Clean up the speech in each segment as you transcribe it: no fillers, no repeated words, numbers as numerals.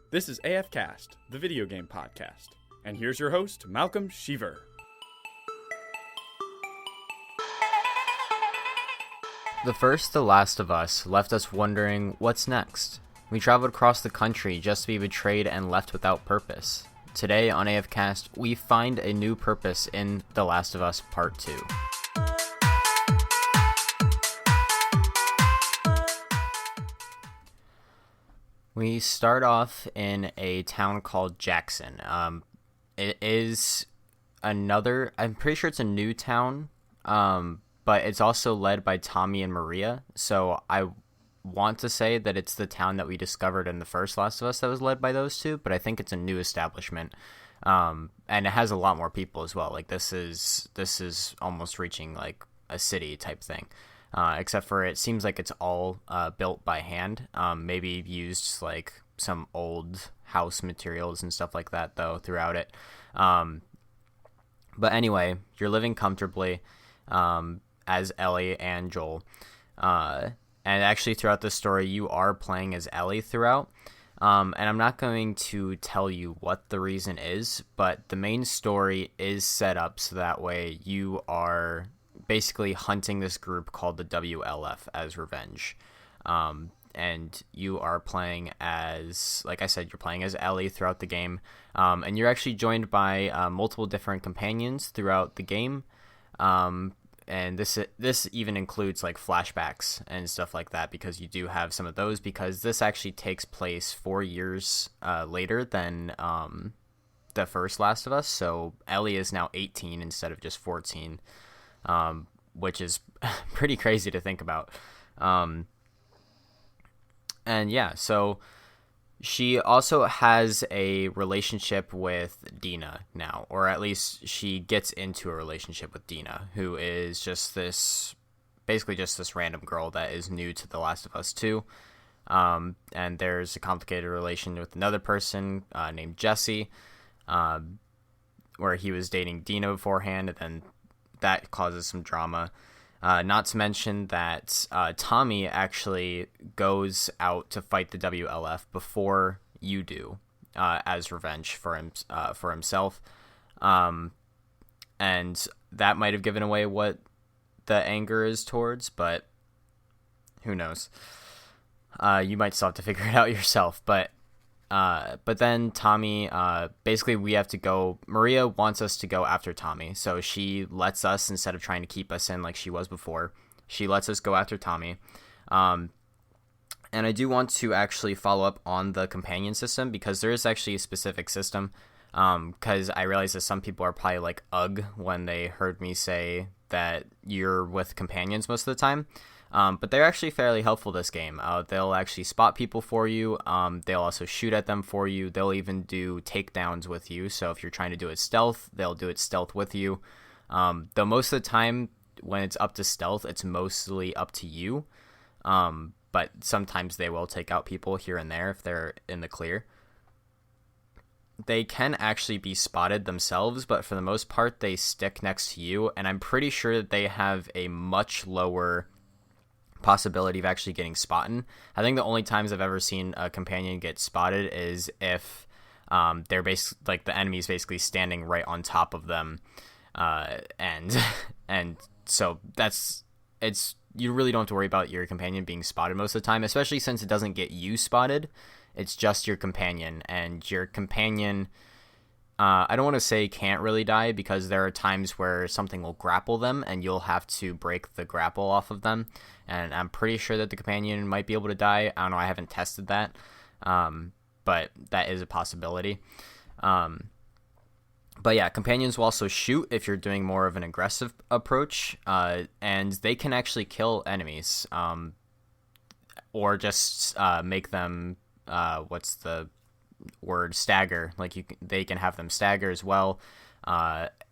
This is AFKast, the video game podcast. And here's your host, Malcolm Sheaver. The first The Last of Us left us wondering what's next. We traveled across the country just to be betrayed and left without purpose. Today on AFKast, we find a new purpose in The Last of Us Part 2. We start off in a town called Jackson. It is another, I'm pretty sure it's a new town, but it's also led by Tommy and Maria. So I want to say that it's the town that we discovered in the first Last of Us that was led by those two, but I think it's a new establishment. And it has a lot more people as well. Like this is almost reaching like a city type thing. Except for it seems like it's all built by hand. Maybe used like some old house materials and stuff like that though throughout it. But anyway, you're living comfortably as Ellie and Joel. And actually throughout the story, you are playing as Ellie throughout. And I'm not going to tell you what the reason is, but the main story is set up so that way you are basically hunting this group called the WLF as revenge. And you are playing as, like I said, you're playing as Ellie throughout the game. And you're actually joined by multiple different companions throughout the game. And this even includes like flashbacks and stuff like that, because you do have some of those, because this actually takes place 4 years later than the first Last of Us. So Ellie is now 18 instead of just 14. Which is pretty crazy to think about. And yeah, so she also has a relationship with Dina now, or at least she gets into a relationship with Dina, who is just this random girl that is new to The Last of Us 2. And there's a complicated relation with another person named Jesse, where he was dating Dina beforehand, and then that causes some drama. Not to mention that Tommy actually goes out to fight the WLF before you do, as revenge for himself. And that might have given away what the anger is towards, but who knows? You might still have to figure it out yourself. But then Tommy, basically we have to go, Maria wants us to go after Tommy. So she lets us, instead of trying to keep us in like she was before, she lets us go after Tommy. And I do want to actually follow up on the companion system, because there is actually a specific system. Because I realize that some people are probably like, ugh, when they heard me say that you're with companions most of the time. But they're actually fairly helpful this game. They'll actually spot people for you. They'll also shoot at them for you. They'll even do takedowns with you. So if you're trying to do it stealth, they'll do it stealth with you. Though most of the time when it's up to stealth, it's mostly up to you. But sometimes they will take out people here and there if they're in the clear. They can actually be spotted themselves, but for the most part, they stick next to you. And I'm pretty sure that they have a much lower possibility of actually getting spotted. I think the only times I've ever seen a companion get spotted is if they're basically like the enemy's basically standing right on top of them, and so you really don't have to worry about your companion being spotted most of the time, especially since it doesn't get you spotted. It's just your companion, and your companion, I don't want to say can't really die, because there are times where something will grapple them and you'll have to break the grapple off of them. And I'm pretty sure that the companion might be able to die. I don't know, I haven't tested that. But that is a possibility. But yeah, companions will also shoot if you're doing more of an aggressive approach. And they can actually kill enemies. Or just make them, what's the word, stagger. Like they can have them stagger as well,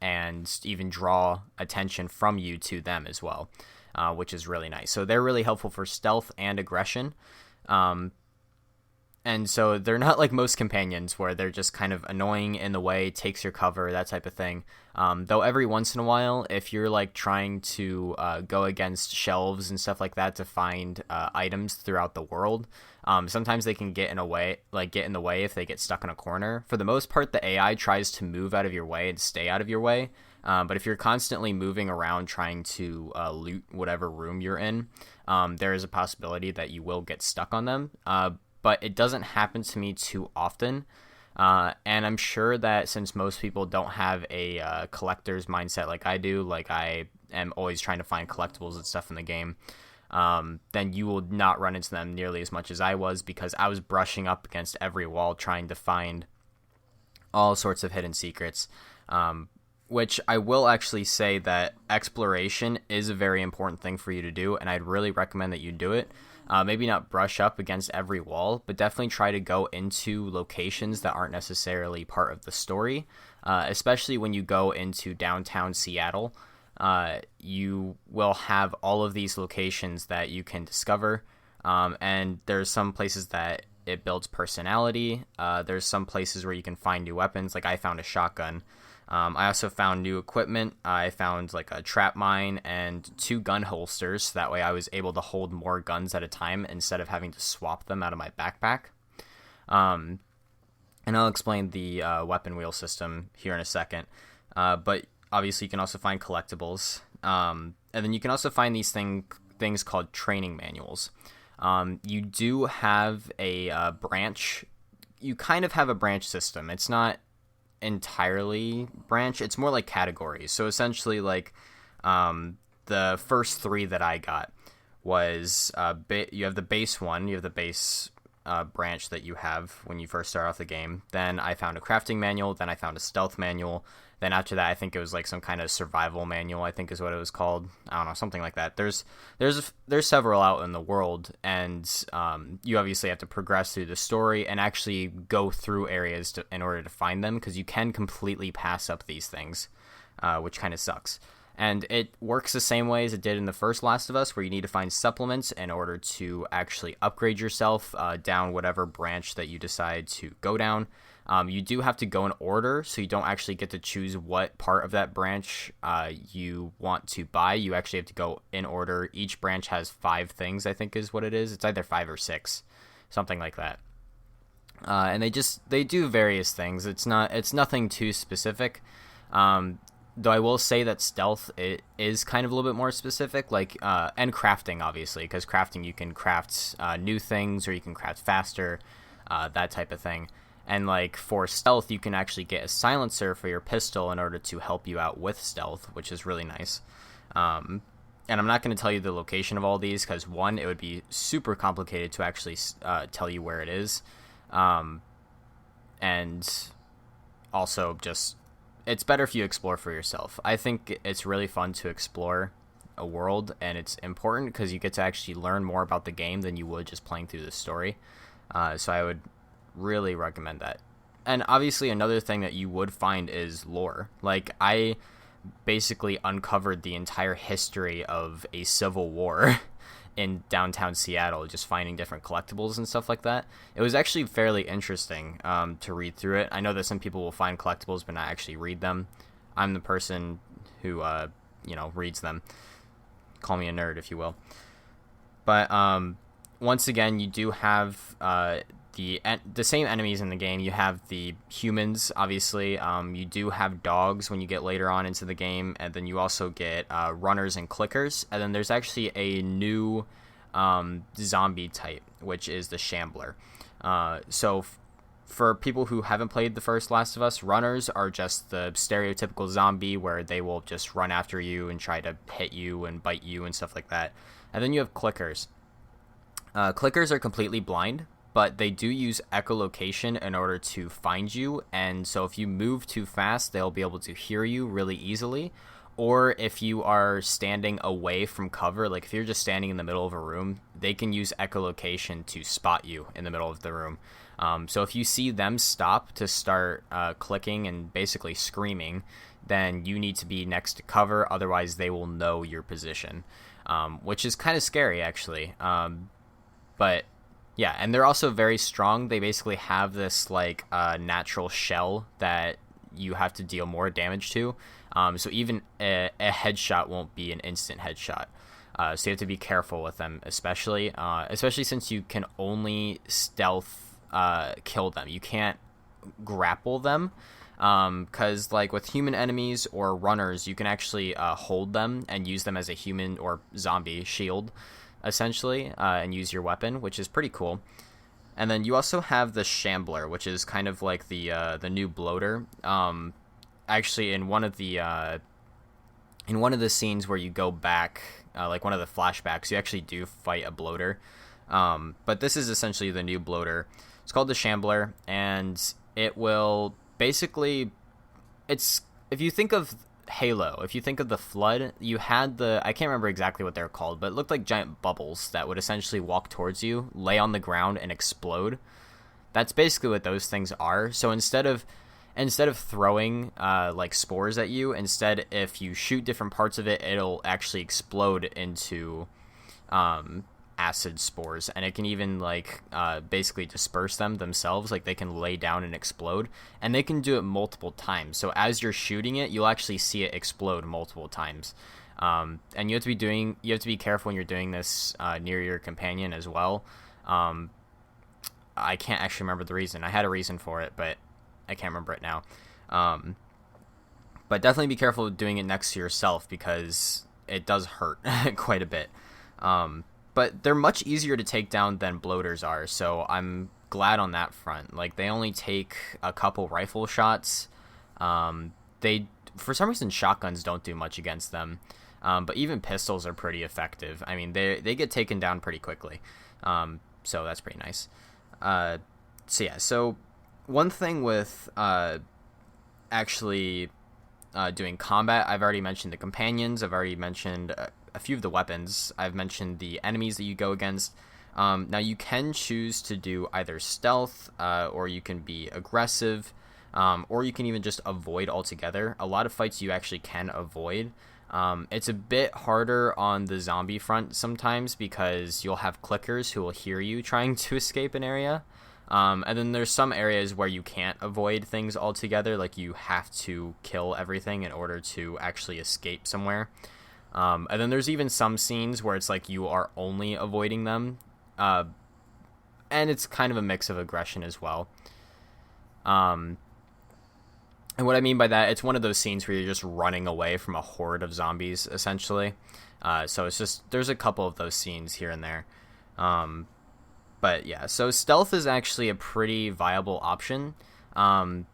and even draw attention from you to them as well, which is really nice. So they're really helpful for stealth and aggression. And so they're not like most companions where they're just kind of annoying in the way, takes your cover, that type of thing. Though every once in a while, if you're like trying to go against shelves and stuff like that to find items throughout the world, sometimes they can get in the way if they get stuck in a corner. For the most part, the AI tries to move out of your way and stay out of your way. But if you're constantly moving around trying to loot whatever room you're in, there is a possibility that you will get stuck on them. But it doesn't happen to me too often. And I'm sure that since most people don't have a collector's mindset like I do, like I am always trying to find collectibles and stuff in the game, then you will not run into them nearly as much as I was, because I was brushing up against every wall trying to find all sorts of hidden secrets. Which I will actually say that exploration is a very important thing for you to do, and I'd really recommend that you do it. Maybe not brush up against every wall, but definitely try to go into locations that aren't necessarily part of the story, especially when you go into downtown Seattle. You will have all of these locations that you can discover, and there's some places that it builds personality. There's some places where you can find new weapons, like I found a shotgun. I also found new equipment. I found like a trap mine and 2 gun holsters. So that way I was able to hold more guns at a time instead of having to swap them out of my backpack. And I'll explain the weapon wheel system here in a second. But obviously you can also find collectibles. And then you can also find these things called training manuals. You do have a branch. You kind of have a branch system. It's not entirely branch, it's more like categories. So essentially, like the first 3 that I got was you have the base one, you have the base branch that you have when you first start off the game. Then I found a crafting manual, then I found a stealth manual, then after that I think it was like some kind of survival manual, I think is what it was called. I don't know, something like that. There's several out in the world, and you obviously have to progress through the story and actually go through areas in order to find them, because you can completely pass up these things, which kind of sucks. And it works the same way as it did in the first Last of Us, where you need to find supplements in order to actually upgrade yourself down whatever branch that you decide to go down. You do have to go in order, so you don't actually get to choose what part of that branch you want to buy. You actually have to go in order. Each branch has 5 things, I think is what it is. It's either 5 or 6, something like that. And they do various things. It's nothing too specific. Though I will say that stealth, it is kind of a little bit more specific, like and crafting, obviously, because crafting, you can craft new things, or you can craft faster, that type of thing. And like for stealth, you can actually get a silencer for your pistol in order to help you out with stealth, which is really nice. And I'm not going to tell you the location of all these, because one, it would be super complicated to actually tell you where it is, and also just, it's better if you explore for yourself. I think it's really fun to explore a world, and it's important because you get to actually learn more about the game than you would just playing through the story. So I would really recommend that. And obviously another thing that you would find is lore. Like, I basically uncovered the entire history of a civil war in downtown Seattle, just finding different collectibles and stuff like that. It was actually fairly interesting to read through it. I know that some people will find collectibles but not actually read them. I'm the person who reads them. Call me a nerd, if you will. But once again, you do have the same enemies in the game. You have the humans, obviously. You do have dogs when you get later on into the game, and then you also get runners and clickers. And then there's actually a new zombie type, which is the Shambler. For people who haven't played the first Last of Us, runners are just the stereotypical zombie where they will just run after you and try to hit you and bite you and stuff like that. And then you have clickers. Clickers are completely blind, but they do use echolocation in order to find you, and so if you move too fast, they'll be able to hear you really easily. Or if you are standing away from cover, like if you're just standing in the middle of a room, they can use echolocation to spot you in the middle of the room. So if you see them stop to start clicking and basically screaming, then you need to be next to cover, otherwise they will know your position, which is kind of scary, actually. But Yeah, and they're also very strong. They basically have this like natural shell that you have to deal more damage to. So even a headshot won't be an instant headshot. So you have to be careful with them, especially since you can only stealth kill them. You can't grapple them, because like with human enemies or runners, you can actually hold them and use them as a human or zombie shield, essentially, and use your weapon, which is pretty cool. And then you also have the Shambler, which is kind of like the new bloater. Actually, in one of the scenes where you go back, like one of the flashbacks, you actually do fight a bloater. But this is essentially the new bloater. It's called the Shambler, and it will basically, it's, if you think of Halo, if you think of the Flood, you had I can't remember exactly what they're called, but it looked like giant bubbles that would essentially walk towards you, lay on the ground, and explode. That's basically what those things are. So instead of throwing like spores at you, instead, if you shoot different parts of it, it'll actually explode into acid spores, and it can even like basically disperse them themselves. Like they can lay down and explode, and they can do it multiple times. So as you're shooting it, you'll actually see it explode multiple times. And you have to be careful when you're doing this near your companion as well. I can't actually remember the reason. I had a reason for it, but I can't remember it now. But definitely be careful doing it next to yourself, because it does hurt quite a bit. But they're much easier to take down than bloaters are, so I'm glad on that front. Like, they only take a couple rifle shots. For some reason, shotguns don't do much against them. But even pistols are pretty effective. I mean, they get taken down pretty quickly. So that's pretty nice. So one thing with actually doing combat, I've already mentioned the companions. I've already mentioned a few of the weapons. I've mentioned the enemies that you go against. Now you can choose to do either stealth, or you can be aggressive, or you can even just avoid altogether. A lot of fights you actually can avoid. It's a bit harder on the zombie front sometimes, because you'll have clickers who will hear you trying to escape an area. And then there's some areas where you can't avoid things altogether, like you have to kill everything in order to actually escape somewhere. And then there's even some scenes where it's like you are only avoiding them, and it's kind of a mix of aggression as well. And what I mean by that, it's one of those scenes where you're just running away from a horde of zombies, essentially. So it's just, there's a couple of those scenes here and there. But yeah, so stealth is actually a pretty viable option. And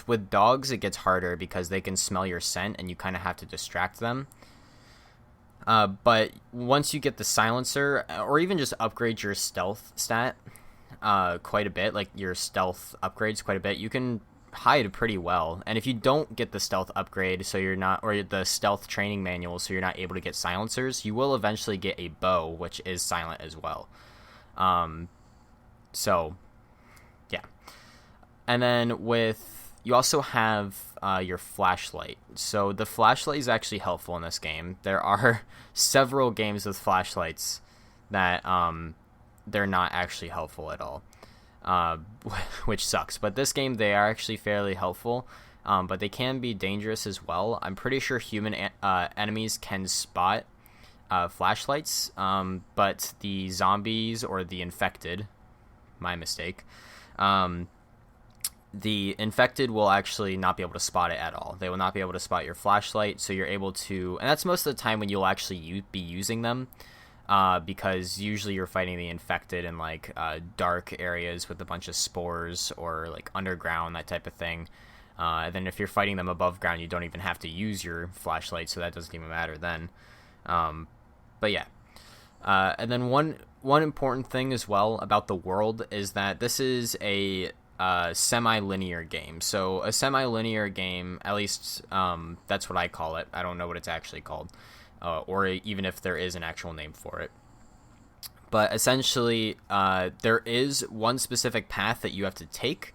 with dogs, it gets harder because they can smell your scent and you kind of have to distract them. But once you get the silencer, or even just upgrade your stealth stat quite a bit, like your stealth upgrades quite a bit, you can hide pretty well. And if you don't get the stealth upgrade, so you're not, or the stealth training manual, so you're not able to get silencers, you will eventually get a bow, which is silent as well. So yeah. And then you also have your flashlight. So the flashlight is actually helpful in this game. There are several games with flashlights that they're not actually helpful at all, which sucks. But this game, they are actually fairly helpful, but they can be dangerous as well. I'm pretty sure human enemies can spot flashlights, but the zombies or the infected, my mistake, the infected will actually not be able to spot it at all. They will not be able to spot your flashlight, so you're able to, and that's most of the time when you'll actually be using them, because usually you're fighting the infected in like dark areas with a bunch of spores, or like underground, that type of thing. And then if you're fighting them above ground, you don't even have to use your flashlight, so that doesn't even matter then. But yeah. And then one important thing as well about the world is that this is a semi-linear game. So a semi-linear game, at least that's what I call it. I don't know what it's actually called, or even if there is an actual name for it. But essentially, there is one specific path that you have to take,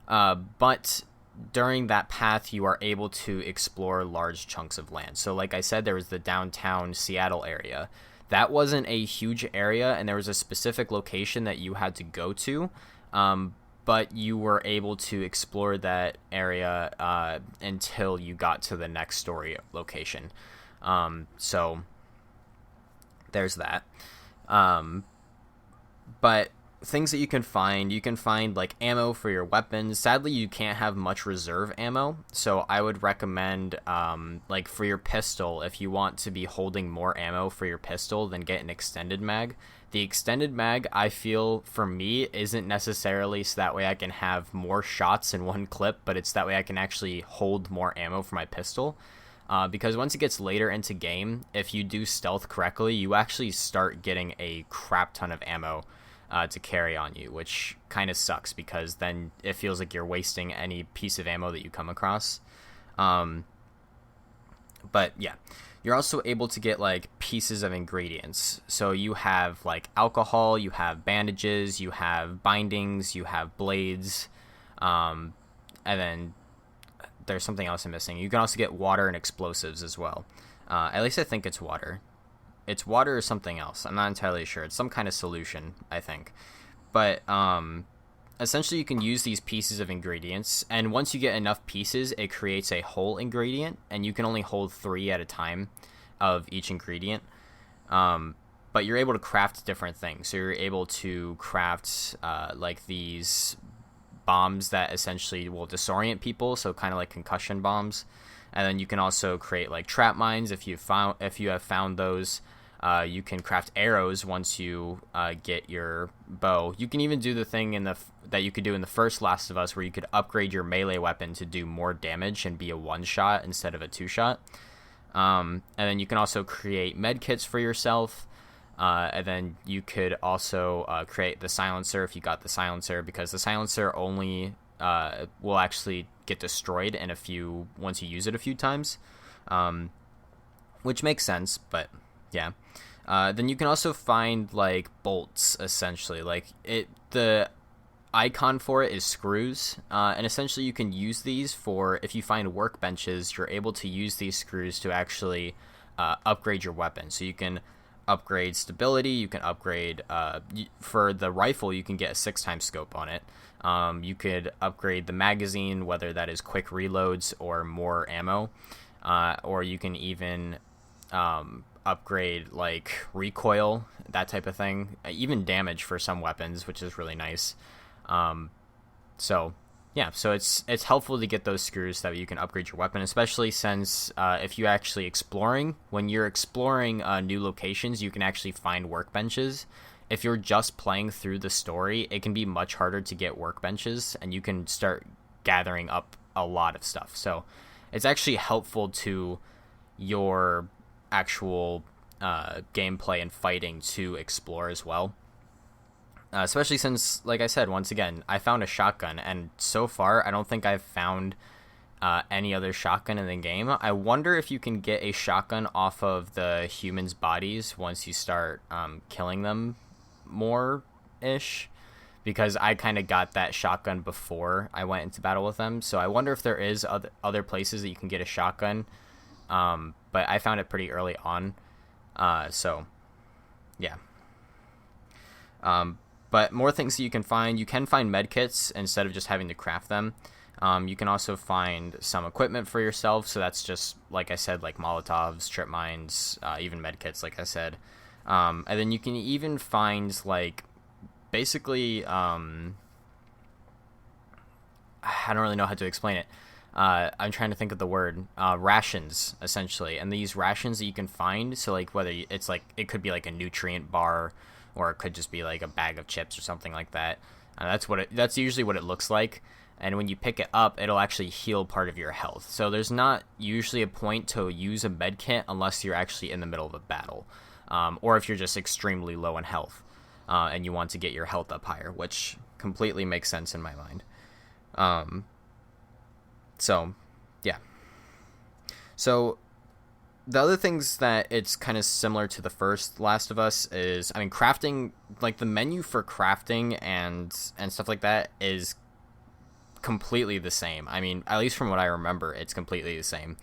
but during that path, you are able to explore large chunks of land. So like I said, there was the downtown Seattle area. that wasn't a huge area, and there was a specific location that you had to go to, but you were able to explore that area until you got to the next story location. So there's that. But things that you can find like ammo for your weapons. Sadly, you can't have much reserve ammo, so I would recommend like for your pistol, if you want to be holding more ammo for your pistol, then get an extended mag. The extended mag, I feel, for me, isn't necessarily so that way I can have more shots in one clip, but it's that way I can actually hold more ammo for my pistol. Because once it gets later into game, if you do stealth correctly, you actually start getting a crap ton of ammo to carry on you, which kind of sucks because then it feels like you're wasting any piece of ammo that you come across. But yeah, you're also able to get like pieces of ingredients. So you have like alcohol, you have bandages, you have bindings, you have blades, and then there's something else I'm missing. You can also get water and explosives as well. At least I think it's water. It's water or something else. I'm not entirely sure. It's some kind of solution, I think. But essentially you can use these pieces of ingredients, and once you get enough pieces, it creates a whole ingredient, and you can only hold 3 at a time of each ingredient. But you're able to craft different things. So you're able to craft like these bombs that essentially will disorient people, so kind of like concussion bombs. And then you can also create like trap mines if you have found those. You can craft arrows once you get your bow. You can even do the thing that you could do in the first Last of Us, where you could upgrade your melee weapon to do more damage and be a 1-shot instead of a 2-shot. And then you can also create med kits for yourself. And then you could also create the silencer if you got the silencer, because the silencer only will actually get destroyed once you use it a few times, which makes sense. But yeah, then you can also find like bolts, essentially. Like the icon for it is screws, and essentially you can use these for, if you find workbenches, you're able to use these screws to actually upgrade your weapon. So you can upgrade stability, you can upgrade for the rifle, you can get a 6x scope on it. You could upgrade the magazine, whether that is quick reloads or more ammo, or you can even upgrade like recoil, that type of thing, even damage for some weapons, which is really nice. So yeah, so it's helpful to get those screws so that you can upgrade your weapon, especially since if you're actually when you're exploring new locations, you can actually find workbenches. If you're just playing through the story, it can be much harder to get workbenches, and you can start gathering up a lot of stuff. So it's actually helpful to your actual gameplay and fighting to explore as well. Especially since, like I said, once again, I found a shotgun, and so far I don't think I've found any other shotgun in the game. I wonder if you can get a shotgun off of the humans' bodies once you start killing them more-ish, because I kind of got that shotgun before I went into battle with them. So I wonder if there is other places that you can get a shotgun, but I found it pretty early on. So yeah. But more things that you can find medkits instead of just having to craft them. You can also find some equipment for yourself. So that's just, like I said, like Molotovs, trip mines, even medkits, like I said. And then you can even find like basically, I don't really know how to explain it. I'm trying to think of the word, rations, essentially. And these rations that you can find, so like whether it's like, it could be like a nutrient bar, or it could just be like a bag of chips or something like that. That's usually what it looks like. And when you pick it up, it'll actually heal part of your health. So there's not usually a point to use a med kit unless you're actually in the middle of a battle, or if you're just extremely low in health, and you want to get your health up higher, which completely makes sense in my mind. So yeah. So the other things that it's kind of similar to the first Last of Us is, I mean, crafting, like the menu for crafting and stuff like that is completely the same. I mean, at least from what I remember, it's completely the same.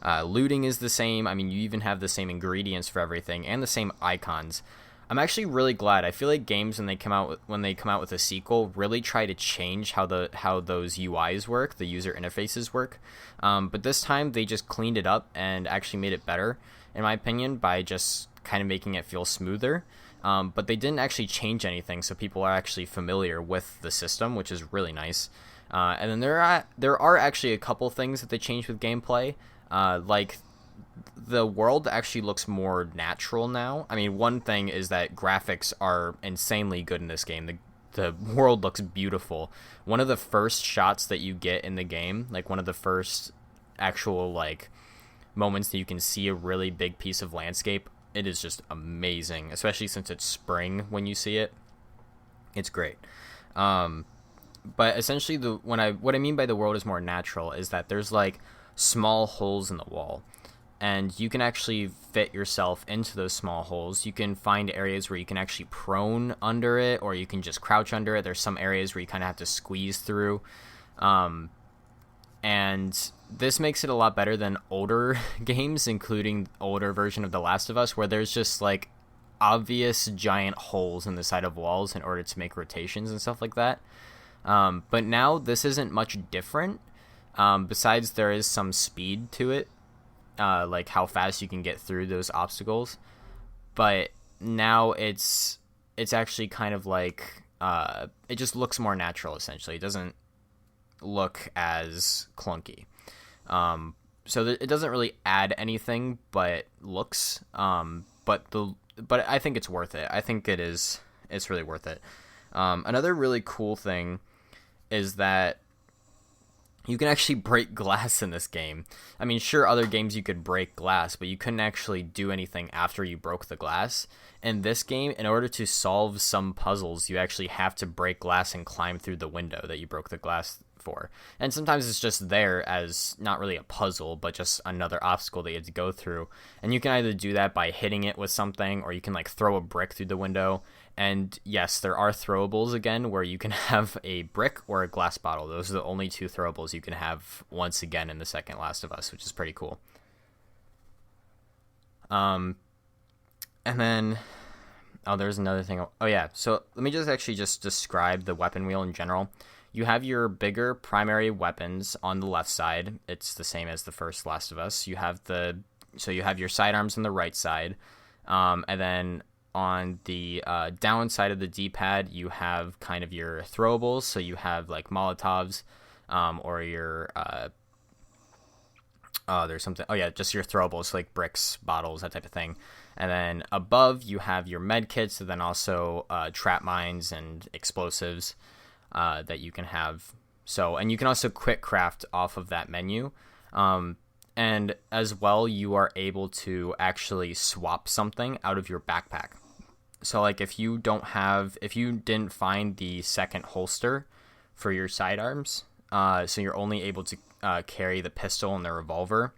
Looting is the same. I mean, you even have the same ingredients for everything and the same icons. I'm actually really glad. I feel like games when they come out with a sequel really try to change how those UIs work, the user interfaces work. But this time they just cleaned it up and actually made it better, in my opinion, by just kind of making it feel smoother. But they didn't actually change anything, so people are actually familiar with the system, which is really nice. And then there are actually a couple things that they changed with gameplay, like the world actually looks more natural now. I mean, one thing is that graphics are insanely good in this game. The world looks beautiful. One of the first shots that you get in the game, like one of the first actual like moments that you can see a really big piece of landscape, it is just amazing, especially since it's spring when you see it. It's great. But essentially what I mean by the world is more natural is that there's like small holes in the wall, and you can actually fit yourself into those small holes. You can find areas where you can actually prone under it, or you can just crouch under it. There's some areas where you kind of have to squeeze through. And this makes it a lot better than older games, including older version of The Last of Us, where there's just like obvious giant holes in the side of walls in order to make rotations and stuff like that. But now this isn't much different. Besides, there is some speed to it, like how fast you can get through those obstacles. But now it's actually kind of like it just looks more natural. Essentially, it doesn't look as clunky. So it doesn't really add anything, but looks. But I think it's worth it. I think it's really worth it. Another really cool thing is that you can actually break glass in this game. I mean, sure, other games you could break glass, but you couldn't actually do anything after you broke the glass. In this game, in order to solve some puzzles, you actually have to break glass and climb through the window that you broke the glass for. And sometimes it's just there as not really a puzzle, but just another obstacle that you have to go through. And you can either do that by hitting it with something, or you can like throw a brick through the window. And yes, there are throwables again, where you can have a brick or a glass bottle. Those are the only two throwables you can have once again in the second Last of Us, which is pretty cool. And then, there's another thing. Oh yeah, so let me just describe the weapon wheel in general. You have your bigger primary weapons on the left side. It's the same as the first Last of Us. You have your sidearms on the right side, and then on the down side of the D-pad, you have kind of your throwables. So you have like Molotovs, or your there's something. Oh yeah, just your throwables, like bricks, bottles, that type of thing. And then above, you have your med kits, and then also trap mines and explosives that you can have. So, and you can also quick craft off of that menu. And as well, you are able to actually swap something out of your backpack. So like if you didn't find the second holster for your sidearms, so you're only able to carry the pistol and the revolver,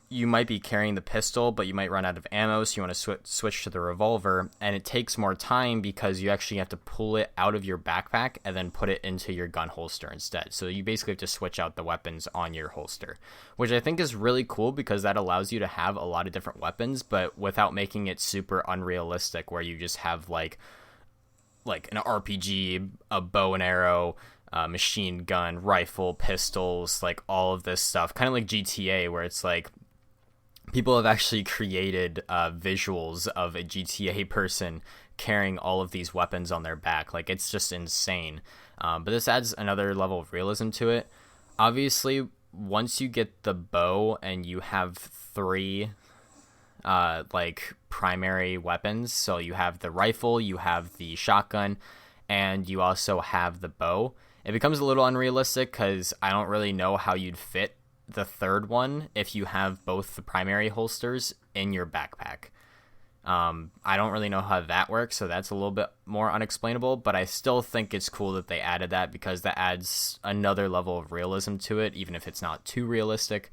you might be carrying the pistol, but you might run out of ammo, so you want to switch to the revolver, and it takes more time because you actually have to pull it out of your backpack and then put it into your gun holster instead. So you basically have to switch out the weapons on your holster, which I think is really cool because that allows you to have a lot of different weapons, but without making it super unrealistic, where you just have like an RPG, a bow and arrow, machine gun, rifle, pistols, like all of this stuff, kind of like GTA, where it's like people have actually created visuals of a GTA person carrying all of these weapons on their back. Like, it's just insane. But this adds another level of realism to it. Obviously, once you get the bow and you have three primary weapons, so you have the rifle, you have the shotgun, and you also have the bow, it becomes a little unrealistic because I don't really know how you'd fit the third one if you have both the primary holsters in your backpack. I don't really know how that works, so that's a little bit more unexplainable, but I still think it's cool that they added that because that adds another level of realism to it, even if it's not too realistic.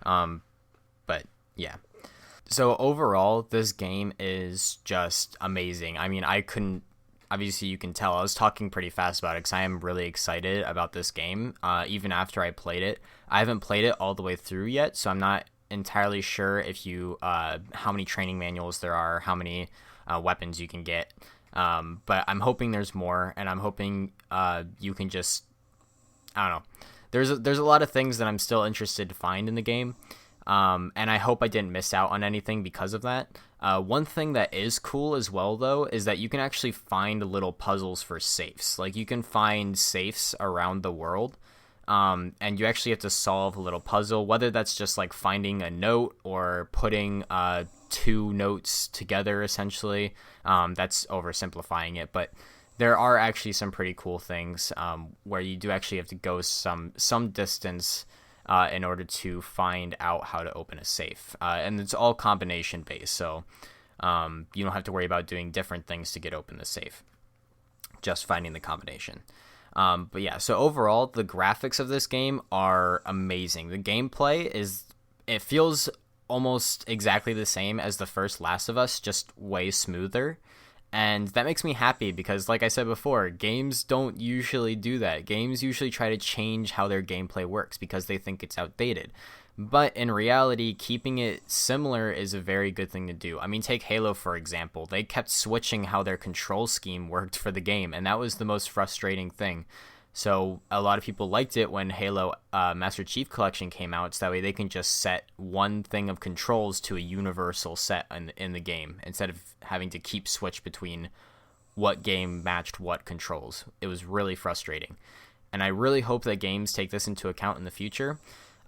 But yeah. So overall, this game is just amazing. I mean, I obviously you can tell I was talking pretty fast about it because I am really excited about this game. Even after I played it, I haven't played it all the way through yet, so I'm not entirely sure if you how many training manuals there are, how many weapons you can get. But I'm hoping there's more, and I'm hoping you can just, I don't know. There's a lot of things that I'm still interested to find in the game, and I hope I didn't miss out on anything because of that. One thing that is cool as well, though, is that you can actually find little puzzles for safes. Like, you can find safes around the world, and you actually have to solve a little puzzle, whether that's just like finding a note or putting two notes together, essentially. That's oversimplifying it, but there are actually some pretty cool things where you do actually have to go some distance in order to find out how to open a safe. And it's all combination based, so you don't have to worry about doing different things to get open the safe. Just finding the combination. But yeah, so overall, the graphics of this game are amazing. The gameplay it feels almost exactly the same as the first Last of Us, just way smoother. And that makes me happy because, like I said before, games don't usually do that. Games usually try to change how their gameplay works because they think it's outdated. But in reality, keeping it similar is a very good thing to do. I mean, take Halo, for example. They kept switching how their control scheme worked for the game, and that was the most frustrating thing. So a lot of people liked it when Halo Master Chief Collection came out, so that way they can just set one thing of controls to a universal set in the game, instead of having to keep switch between what game matched what controls. It was really frustrating. And I really hope that games take this into account in the future.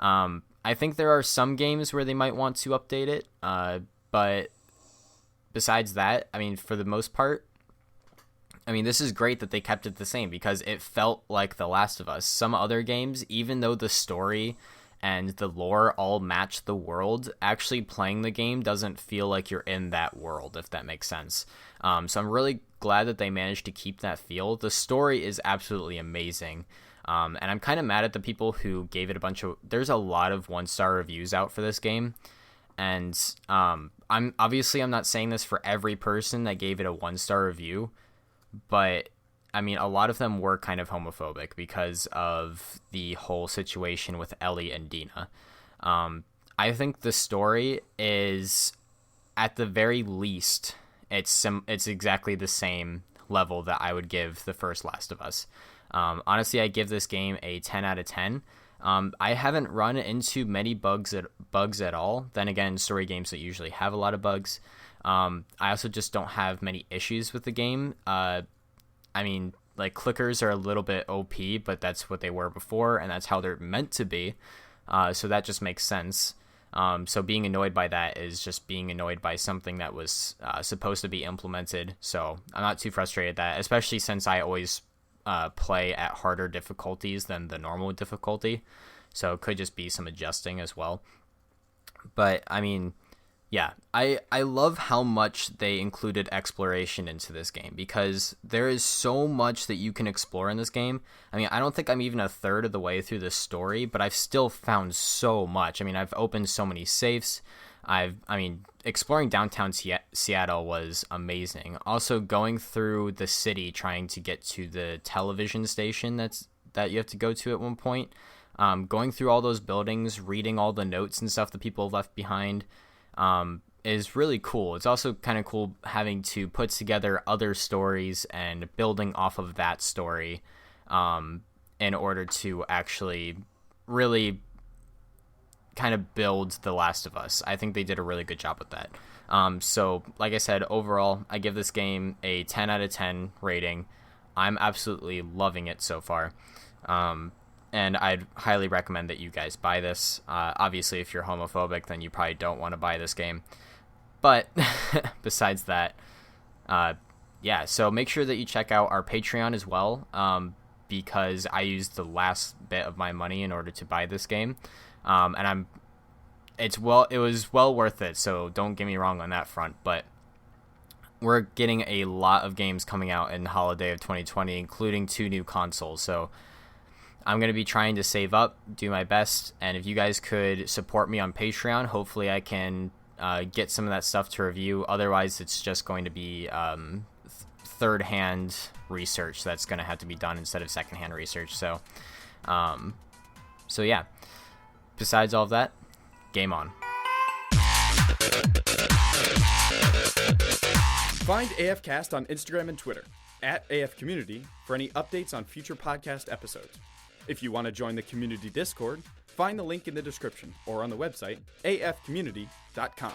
I think there are some games where they might want to update it, but besides that, I mean, for the most part, I mean, this is great that they kept it the same because it felt like The Last of Us. Some other games, even though the story and the lore all match the world, actually playing the game doesn't feel like you're in that world, if that makes sense. So I'm really glad that they managed to keep that feel. The story is absolutely amazing. And I'm kind of mad at the people who gave it there's a lot of 1-star reviews out for this game. And I'm not saying this for every person that gave it a 1-star review, but I mean, a lot of them were kind of homophobic because of the whole situation with Ellie and Dina. I think the story is, at the very least, it's exactly the same level that I would give the first Last of Us. Honestly, I give this game a 10 out of 10. I haven't run into many bugs at all. Then again, story games that usually have a lot of bugs. I also just don't have many issues with the game. I mean, like, clickers are a little bit OP, but that's what they were before, and that's how they're meant to be. So that just makes sense. So being annoyed by that is just being annoyed by something that was supposed to be implemented. So I'm not too frustrated at that, especially since I always play at harder difficulties than the normal difficulty. So it could just be some adjusting as well. But, I mean, yeah, I love how much they included exploration into this game because there is so much that you can explore in this game. I mean, I don't think I'm even a third of the way through the story, but I've still found so much. I mean, I've opened so many safes. Exploring downtown Seattle was amazing. Also, going through the city trying to get to the television station that you have to go to at one point. Going through all those buildings, reading all the notes and stuff that people left behind. Is really cool. It's also kind of cool having to put together other stories and building off of that story in order to actually really kind of build The Last of Us. I think they did a really good job with that. So, like I said, overall, I give this game a 10 out of 10 rating. I'm absolutely loving it so far. And I'd highly recommend that you guys buy this. Obviously, if you're homophobic, then you probably don't want to buy this game. But besides that, yeah, so make sure that you check out our Patreon as well, because I used the last bit of my money in order to buy this game. And it was well worth it, so don't get me wrong on that front. But we're getting a lot of games coming out in the holiday of 2020, including 2 new consoles. So I'm going to be trying to save up, do my best, and if you guys could support me on Patreon, hopefully I can get some of that stuff to review. Otherwise, it's just going to be third-hand research that's going to have to be done instead of second-hand research. So yeah, besides all of that, game on. Find AFKast on Instagram and Twitter, @AFCommunity, for any updates on future podcast episodes. If you want to join the community Discord, find the link in the description or on the website, afcommunity.com.